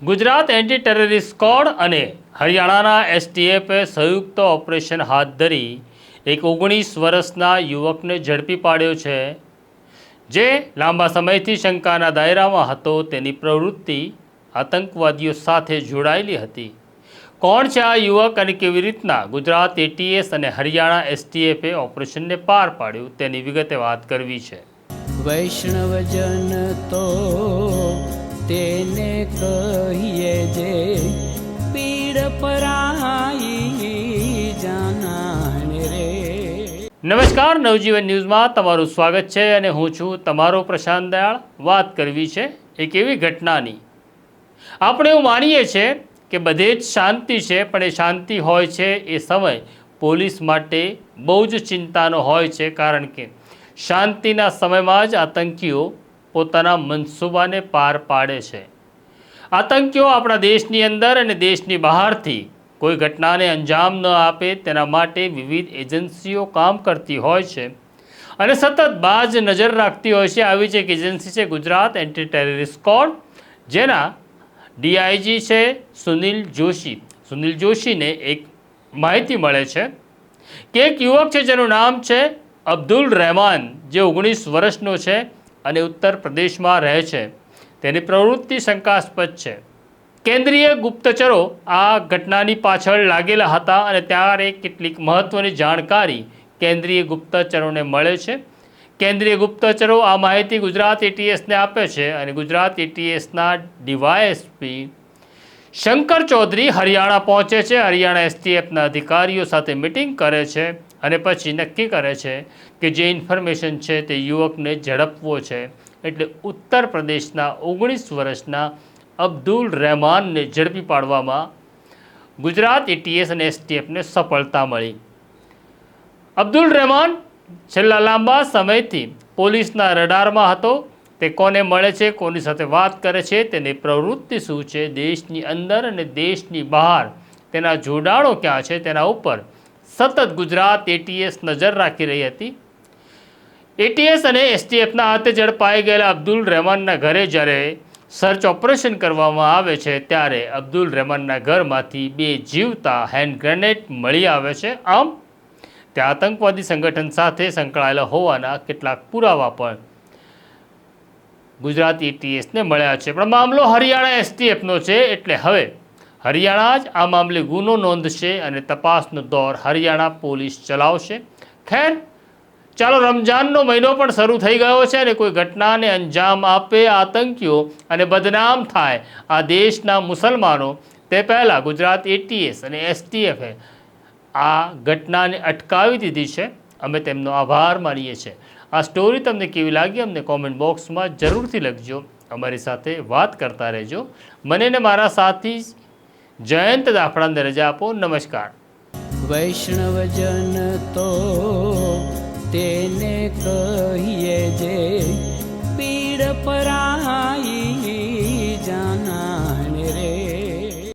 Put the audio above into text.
Gujarat anti terrorist squad અને હરિયાણાના એસટીએફે સંયુક્ત ઓપરેશન હાથ ધરી એક 19 વર્ષના યુવકને ઝડપી પાડ્યો છે, જે લાંબા સમયથી શંકાના દાયરામાં હતો. તેની પ્રવૃત્તિ આતંકવાદીઓ સાથે જોડાયેલી હતી. કોણ છે આ યુવક અને કેવી રીતના ગુજરાત એટીએસ અને હરિયાણા એસટીએફે ઓપરેશનને પાર પાડ્યું, તેની વિગતે વાત કરવી છે. વૈષ્ણવજન તો તેને કહીએ જે પીડ પરાઈ જાનાને રે. નમસ્કાર, નવજીવન ન્યૂઝમાં તમારું સ્વાગત છે અને હું છું તમારો પ્રશાંત દયાળ. વાત કરવી છે એક એવી ઘટનાની. આપણે એવું માનીએ છીએ કે બધે જ શાંતિ છે, પણ એ શાંતિ હોય છે એ સમય પોલીસ માટે બહુ જ ચિંતાનો હોય છે, કારણ કે શાંતિના સમયમાં જ આતંકીઓ પોતાના મનસૂબાને પાર પાડે છે. આતંકીઓ આપણા દેશની અંદર અને દેશની બહારથી કોઈ ઘટનાને અંજામ ન આપે તેના માટે વિવિધ એજન્સીઓ કામ કરતી હોય છે અને સતત બાજ નજર રાખતી હોય છે. આવી જ એક એજન્સી છે ગુજરાત એન્ટી ટેરરિસ્ટ સ્ક્વોડ, જેના ડીઆઈજી છે સુનિલ જોશી. સુનિલ જોશીને એક માહિતી મળે છે કે એક યુવક છે જેનું નામ છે અબ્દુલ રહેમાન, જે 19 વર્ષનો છે અને ઉત્તર પ્રદેશમાં રહે છે. તેની પ્રવૃત્તિ શંકાસ્પદ છે. કેન્દ્રીય ગુપ્તચરો આ ઘટનાની પાછળ લાગેલા હતા અને ત્યારે કેટલીક મહત્વની જાણકારી કેન્દ્રીય ગુપ્તચરોને મળે છે. કેન્દ્રીય ગુપ્તચરો આ માહિતી ગુજરાત એટીએસને આપે છે અને ગુજરાત એટીએસના ડીવાયએસપી શંકર ચૌધરી હરિયાણા પહોંચે છે. હરિયાણા એસટીએફના અધિકારીઓ સાથે મિટિંગ કરે છે અને પછી નક્કી કરે છે કે જે ઇન્ફોર્મેશન છે તે યુવકને ઝડપવો છે. એટલે ઉત્તર પ્રદેશના 19 વર્ષના અબ્દુલ રહેમાનને ઝડપી પાડવામાં ગુજરાત એટીએસ અને એસટીએફને સફળતા મળી. અબ્દુલ રહેમાન છેલ્લા લાંબા સમયથી પોલીસના રડારમાં હતો. તે કોને મળે છે, કોની સાથે વાત કરે છે, તેની પ્રવૃત્તિ શું છે, દેશની અંદર અને દેશની બહાર તેના જોડાણો ક્યાં છે, તેના ઉપર સતત ગુજરાત એટીએસ નજર રાખી રહી હતી. એટીએસ અને એસટીએફના હાથે ઝડપાઈ ગયેલા અબ્દુલ રહેમાનના ઘરે જ્યારે સર્ચ ઓપરેશન કરવામાં આવે છે, ત્યારે અબ્દુલ રહેમાનના ઘરમાંથી 2 જીવતા હેન્ડ ગ્રેનેડ મળી આવે છે. આમ તે આતંકવાદી સંગઠન સાથે સંકળાયેલા હોવાના કેટલાક પુરાવા પણ ગુજરાત એટીએસને મળ્યા છે. પણ મામલો હરિયાણા એસટીએફનો છે, એટલે હવે હરિયાણા જ આ મામલે ગુનો નોંધશે અને તપાસનો દોર હરિયાણા પોલીસ ચલાવશે. ખેર, ચાલો, રમજાનનો મહિનો પણ શરૂ થઈ ગયો છે અને કોઈ ઘટનાને અંજામ આપે આતંકીઓ અને બદનામ થાય આ દેશના મુસલમાનો, તે પહેલાં ગુજરાત એટીએસ અને એસટીએફે આ ઘટનાને અટકાવી દીધી છે. અમે તેમનો આભાર માનીએ છીએ. આ સ્ટોરી તમને કેવી લાગી અમને કોમેન્ટ બોક્સમાં જરૂરથી લખજો. અમારી સાથે વાત કરતા રહેજો. મને ને મારા સાથી જયંત દાફડાને રજા આપો. નમસ્કાર. વૈષ્ણવજન તો તેને કહીએ જે પીડ પરાઈ